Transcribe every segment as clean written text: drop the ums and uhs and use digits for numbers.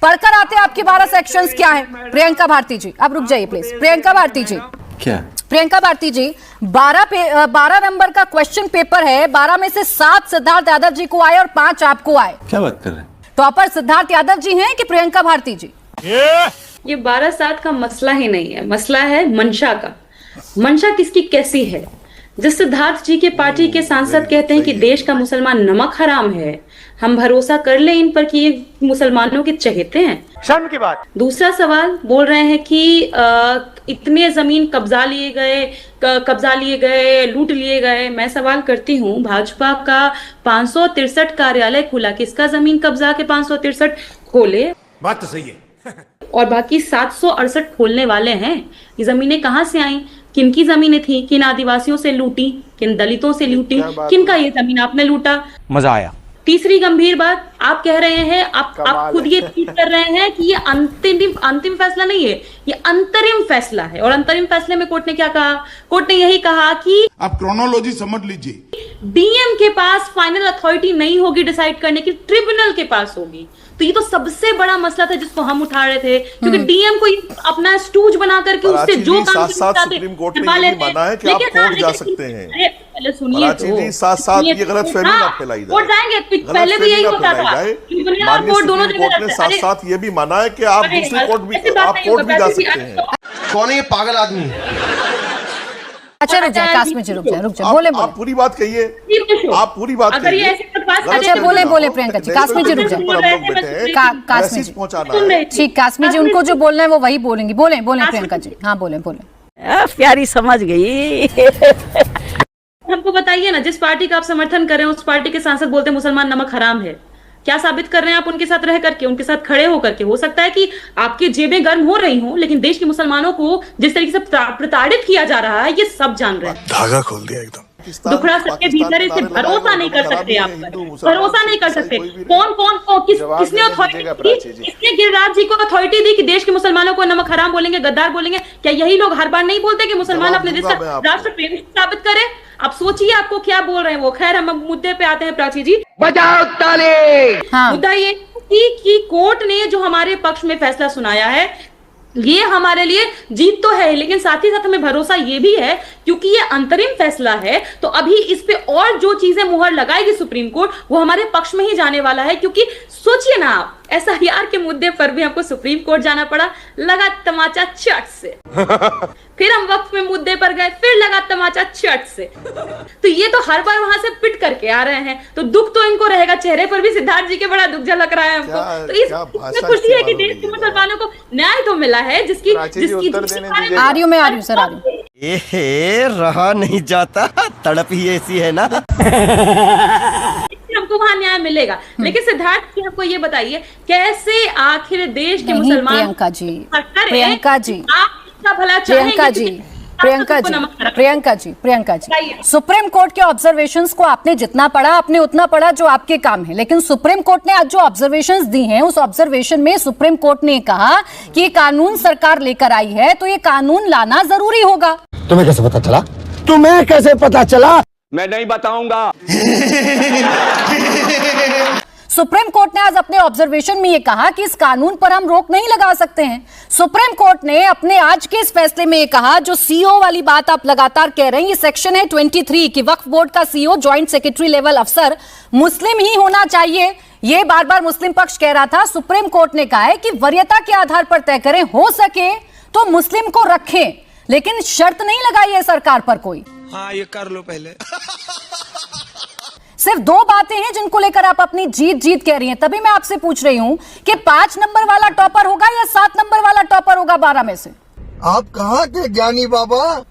पढ़कर आते आपके 12 सेक्शंस क्या है। प्रियंका भारती जी आप रुक जाइए प्लीज। प्रियंका भारती जी, क्या प्रियंका भारती जी, 12 नंबर का क्वेश्चन पेपर है, 12 में से 7 सिद्धार्थ यादव जी को आए और 5 आपको आए। क्या बात कर रहे हैं? टॉपर सिद्धार्थ यादव जी हैं कि प्रियंका भारती जी? ये 12-7 का मसला ही नहीं है, मसला है मंशा का। मंशा किसकी कैसी है? जिस सिद्धार्थ जी के पार्टी के सांसद कहते हैं कि देश का मुसलमान नमक हराम है, हम भरोसा कर ले इन पर कि ये मुसलमानों के चहेते हैं? शर्म की बात। दूसरा सवाल बोल रहे हैं कि इतने जमीन कब्जा लिए गए, लूट लिए गए। मैं सवाल करती हूँ, भाजपा का 563 कार्यालय खुला, किसका जमीन कब्जा के 563 खोले? बात तो सही है। और बाकी 768 खोलने वाले हैं। ये जमीनें कहाँ से आई? किनकी जमीनें थी? किन आदिवासियों से लूटी, किन दलितों से लूटी, किनका ये जमीन आपने लूटा? मजा आया। तीसरी गंभीर बात, आप कह रहे हैं, आप खुद ये ट्वीट कर रहे हैं कि ये अंतिम फैसला नहीं है, ये अंतरिम फैसला है। और अंतरिम फैसले में कोर्ट ने क्या कहा? कोर्ट ने यही कहा कि आप क्रोनोलॉजी समझ लीजिए, डीएम के पास फाइनल अथॉरिटी नहीं होगी डिसाइड करने की, ट्रिब्यूनल के पास होगी। तो ये तो सबसे बड़ा मसला था जिसको हम उठा रहे थे, क्योंकि डीएम को अपना स्टूज बना करके उससे जो काम सुप्रीम कोर्ट ने ये भी माना है कि आप कोर्ट जा सकते हैं। पहले सुनिए तो, साथ ये गलतफहमी ना फैलाई जाए। कोर्ट जाएंगे, पहले भी यही होता था, ट्रिब्यूनल और कोर्ट दोनों जगह ने साथ ये भी माना है कि आप दूसरे कोर्ट भी जा सकते हैं। कौन है ये पागल आदमी? अच्छा रुक जाए कास्मी जी, रुक जाए, बोले आप पूरी बात कहिए, आप पूरी बात कहिए। अच्छा बोले प्रियंका जी, कास्मी जी रुक जाए, कास्मी जी ठीक, कास्मी जी उनको जो बोलना है वो वही बोलेंगी। बोले प्रियंका जी, हाँ बोले। प्यारी समझ गई। हमको बताइए ना, जिस पार्टी का आप समर्थन कर रहे हैं उस पार्टी के सांसद बोलते हैं मुसलमान नमक हराम है। क्या साबित कर रहे हैं आप उनके साथ रह करके, उनके साथ खड़े होकर के? हो सकता है कि आपकी जेबें गर्म हो रही हों, लेकिन देश के मुसलमानों को जिस तरीके से प्रताड़ित किया जा रहा है, ये सब जान रहे हैं। धागा खोल दिया एकदम। दुखड़ा सबके भीतर इसे भरोसा नहीं कर सकते, आप भरोसा नहीं कर सकते। किसने अथॉरिटी दी? किसने गिरिराज जी को अथॉरिटी दी कि देश के मुसलमानों को नमक हराम बोलेंगे, गद्दार बोलेंगे? क्या यही लोग हर बार नहीं बोलते कि मुसलमान अपने देश का राष्ट्र प्रेम साबित करे? आप सोचिए आपको क्या बोल रहे हैं वो। खैर हम मुद्दे पे आते हैं प्राची जी। बजाओ ताली। मुद्दा ये कि कोर्ट ने जो हमारे पक्ष में फैसला सुनाया है, ये हमारे लिए जीत तो है, लेकिन साथ ही साथ हमें भरोसा ये भी है, क्योंकि ये अंतरिम फैसला है, तो अभी इस पे और जो चीजें मुहर लगाएगी सुप्रीम कोर्ट, वो हमारे पक्ष में ही जाने वाला है। क्योंकि सोचिए ना आप, एसआईआर के मुद्दे पर भी हमको सुप्रीम कोर्ट जाना पड़ा, लगा तमाचा चट से। फिर हम वक्फ में मुद्दे पर गए, फिर लगा तमाचा चट से। तो ये तो हर बार वहां से पिट करके आ रहे हैं, तो दुख तो इनको रहेगा। चेहरे पर भी सिद्धार्थ जी के बड़ा दुख झलक रहा है हमको। तो इस खुशी है कि देश के मुसलमानों को न्याय तो मिला है, जिसकी आर्यू सर आर्यू। रहा नहीं जाता, तड़प ही ऐसी है ना। हमको वहां न्याय मिलेगा। लेकिन सिद्धार्थ जी हमको ये बताइए, कैसे आखिर देश के मुसलमान प्रियंका जी, सुप्रीम कोर्ट के ऑब्जर्वेशंस को आपने जितना पढ़ा, आपने उतना पढ़ा जो आपके काम है। लेकिन सुप्रीम कोर्ट ने आज जो ऑब्जर्वेशंस दी हैं, उस ऑब्जर्वेशन में सुप्रीम कोर्ट ने कहा कि ये कानून सरकार लेकर आई है, तो ये कानून लाना जरूरी होगा। तुम्हें कैसे पता चला? तुम्हें कैसे पता चला? मैं नहीं बताऊंगा। सुप्रीम कोर्ट ने आज अपने ऑब्जर्वेशन में ये कहा कि इस कानून पर हम रोक नहीं लगा सकते हैं। सुप्रीम कोर्ट ने अपने आज के इस फैसले में ये कहा, जो सीओ वाली बात आप लगातार कह रहे हैं, ये सेक्शन है 23 कि वक्फ बोर्ड का सीओ ज्वाइंट सेक्रेटरी लेवल अफसर मुस्लिम ही होना चाहिए। ये बार बार मुस्लिम पक्ष कह रहा था। सुप्रीम कोर्ट ने कहा है कि वरीयता के आधार पर तय करें, हो सके तो मुस्लिम को रखें, लेकिन शर्त नहीं लगाई है सरकार पर कोई। हाँ, ये कर लो पहले। सिर्फ 2 बातें हैं जिनको लेकर आप अपनी जीत कह रही हैं। तभी मैं आपसे पूछ रही हूं कि 5 नंबर वाला टॉपर होगा या 7 नंबर वाला टॉपर होगा 12 में से? आप कहाँ के ज्ञानी बाबा?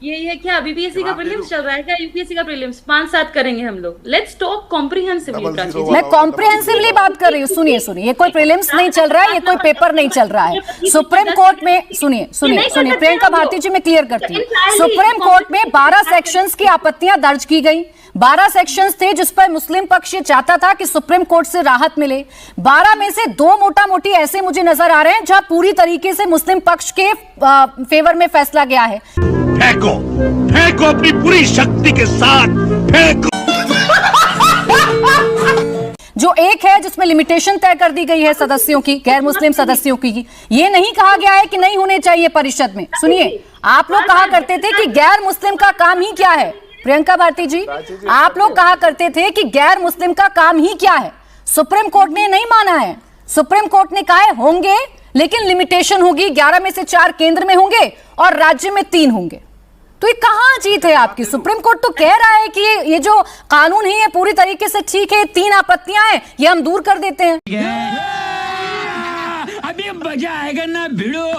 ये क्या बीपीएससी का प्रीलिम्स चल रहा है क्या? यूपीएससी का प्रीलिम्स 5-7 करेंगे हम लोग। Let's talk comprehensively. मैं कॉम्प्रिहेंसिवली बात कर रही हूँ। सुनिए, ये कोई प्रीलिम्स नहीं चल रहा है, ये कोई पेपर नहीं चल रहा है। सुप्रीम कोर्ट में सुनिए प्रियंका भारती जी, मैं क्लियर करती हूँ। सुप्रीम कोर्ट में 12 सेक्शंस की आपत्तियां दर्ज की गई। 12 सेक्शंस थे जिस पर मुस्लिम पक्ष ये चाहता था कि सुप्रीम कोर्ट से राहत मिले। 12 में से 2 मोटा मोटी ऐसे मुझे नजर आ रहे हैं जहां पूरी तरीके से मुस्लिम पक्ष के फेवर में फैसला गया है। फेंको अपनी पूरी शक्ति के साथ फेंको। जो एक है जिसमें लिमिटेशन तय कर दी गई है सदस्यों की, गैर मुस्लिम सदस्यों की। ये नहीं कहा गया है कि नहीं होने चाहिए परिषद में। सुनिए, आप लोग कहा करते थे कि गैर मुस्लिम का काम ही क्या है, प्रियंका भारती जी, आप लोग कहा करते थे कि गैर मुस्लिम का काम ही क्या है। सुप्रीम कोर्ट ने नहीं माना है। सुप्रीम कोर्ट ने कहा है होंगे, लेकिन लिमिटेशन होगी, 11 में से 4 केंद्र में होंगे और राज्य में 3 होंगे। तो ये कहां जीत है आपकी? सुप्रीम कोर्ट तो कह रहा है कि ये जो कानून है ये पूरी तरीके से ठीक है, 3 आपत्तियां हैं, ये हम दूर कर देते हैं। अभी मजा आएगा ना भिड़ो।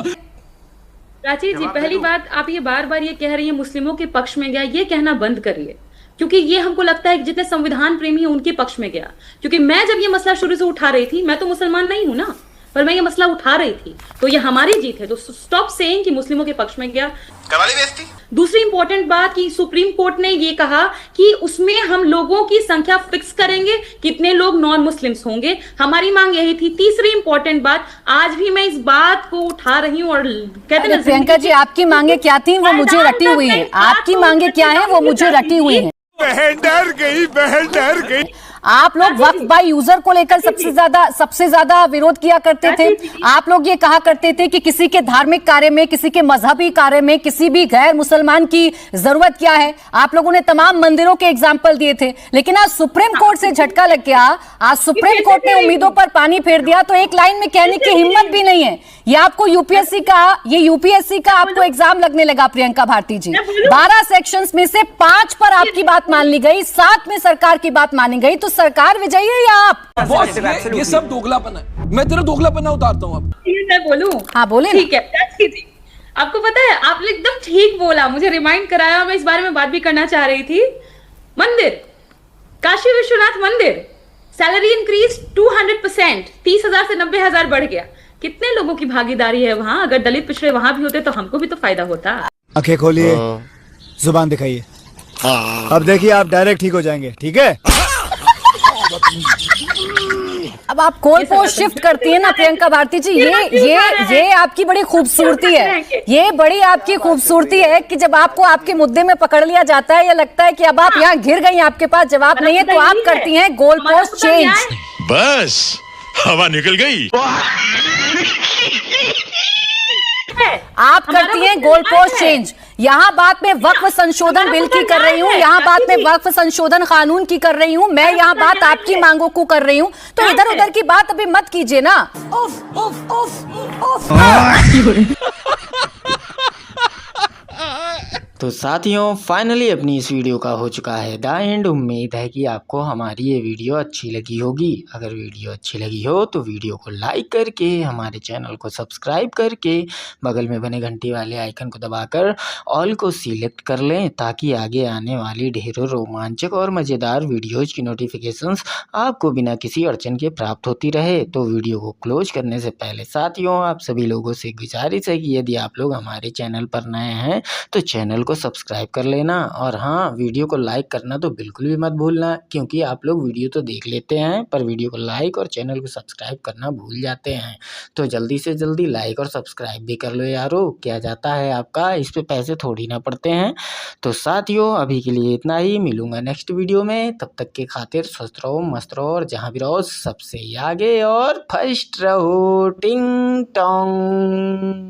प्राची जी, पहली बात, आप ये बार बार ये कह रही है मुस्लिमों के पक्ष में गया, ये कहना बंद करिए, क्योंकि ये हमको लगता है कि जितने संविधान प्रेमी हैं उनके पक्ष में गया। क्योंकि मैं जब ये मसला शुरू से उठा रही थी, मैं तो मुसलमान नहीं हूं ना, पर मैं ये मसला उठा रही थी, तो ये हमारी जीत है। तो स्टॉप सेइंग कि मुस्लिमों के पक्ष में गया। कवाली बेइज्जती। दूसरी इंपॉर्टेंट बात कि सुप्रीम कोर्ट ने ये कहा कि उसमें हम लोगों की संख्या फिक्स करेंगे, कितने लोग नॉन मुस्लिम्स होंगे, हमारी मांग यही थी। तीसरी इंपॉर्टेंट बात, आज भी मैं इस बात को उठा रही हूँ और कहते हैं प्रियंका जी, आपकी मांगे क्या थी वो मुझे रटी हुई है। आपकी मांगे क्या है वो मुझे रटी हुई है। बहन डर गई, बहन डर गई। आप लोग वक्फ बाय यूजर को लेकर सबसे ज्यादा विरोध किया करते थे। आप लोग ये कहा करते थे कि किसी के धार्मिक कार्य में, किसी के मजहबी कार्य में, किसी भी गैर मुसलमान की जरूरत क्या है। आप लोगों ने तमाम मंदिरों के एग्जाम्पल दिए थे, लेकिन आज सुप्रीम कोर्ट से झटका लग गया। आज सुप्रीम कोर्ट ने उम्मीदों पर पानी फेर दिया, तो एक लाइन में कहने की हिम्मत भी नहीं है। ये आपको यूपीएससी का आपको एग्जाम लगने लगा प्रियंका भारती जी। 12 सेक्शंस में से 5 पर आपकी बात मान ली गई, 7 में सरकार की बात मानी गई। तो सरकार विजयी है या आप? ये सब दोगलापन है। मैं तेरा दोगलापन उतारता हूँ अब। मैं बोलूं? हाँ बोले। ठीक है, आपको पता है, आपने एकदम ठीक बोला, मुझे रिमाइंड कराया, मैं इस बारे में बात भी करना चाह रही थी। मंदिर, काशी विश्वनाथ मंदिर, सैलरी इंक्रीज 200%, 30,000 से 90,000 बढ़ गया। कितने लोगों की भागीदारी है वहां? अगर दलित पिछड़े वहां भी होते तो हमको भी तो फायदा होता। आंखें खोलिए, जुबान दिखाइए। अब देखिए, आप डायरेक्ट ठीक हो जाएंगे। ठीक है? अब आप गोल पोस्ट शिफ्ट करती है ना प्रियंका भारती जी, ये आपकी बड़ी खूबसूरती है। ये बड़ी आपकी खूबसूरती है कि जब आपको आपके मुद्दे में पकड़ लिया जाता है, या लगता है कि अब आप यहाँ घिर गई, आपके पास जवाब नहीं है, तो आप करती हैं गोल पोस्ट चेंज। बस हवा निकल गई। आप करती हैं गोल पोस्ट चेंज। यहाँ बात में वक्फ संशोधन बिल की कर रही हूँ, यहाँ बात में वक्फ संशोधन कानून की कर रही हूँ, मैं यहाँ बात आपकी मांगों को कर रही हूँ। तो इधर उधर की बात अभी मत कीजिए ना। तो साथियों, फाइनली अपनी इस वीडियो का हो चुका है द एंड। उम्मीद है कि आपको हमारी ये वीडियो अच्छी लगी होगी। अगर वीडियो अच्छी लगी हो तो वीडियो को लाइक करके, हमारे चैनल को सब्सक्राइब करके, बगल में बने घंटी वाले आइकन को दबाकर ऑल को सिलेक्ट कर लें, ताकि आगे आने वाली ढेरों रोमांचक और मज़ेदार वीडियोज़ की नोटिफिकेशंस आपको बिना किसी अड़चन के प्राप्त होती रहे। तो वीडियो को क्लोज करने से पहले साथियों, आप सभी लोगों से गुजारिश है कि यदि आप लोग हमारे चैनल पर नए हैं तो चैनल को सब्सक्राइब कर लेना, और हाँ, वीडियो को लाइक करना तो बिल्कुल भी मत भूलना, क्योंकि आप लोग वीडियो तो देख लेते हैं पर वीडियो को लाइक और चैनल को सब्सक्राइब करना भूल जाते हैं। तो जल्दी से जल्दी लाइक और सब्सक्राइब भी कर लो यारो, क्या जाता है आपका, इस पे पैसे थोड़ी ना पड़ते हैं। तो साथियों, अभी के लिए इतना ही, मिलूंगा नेक्स्ट वीडियो में। तब तक के खातिर स्वस्थ रहो, मस्त रहो, और जहाँ भी रहो सबसे आगे और फर्स्ट रहो। टिंग टोंग।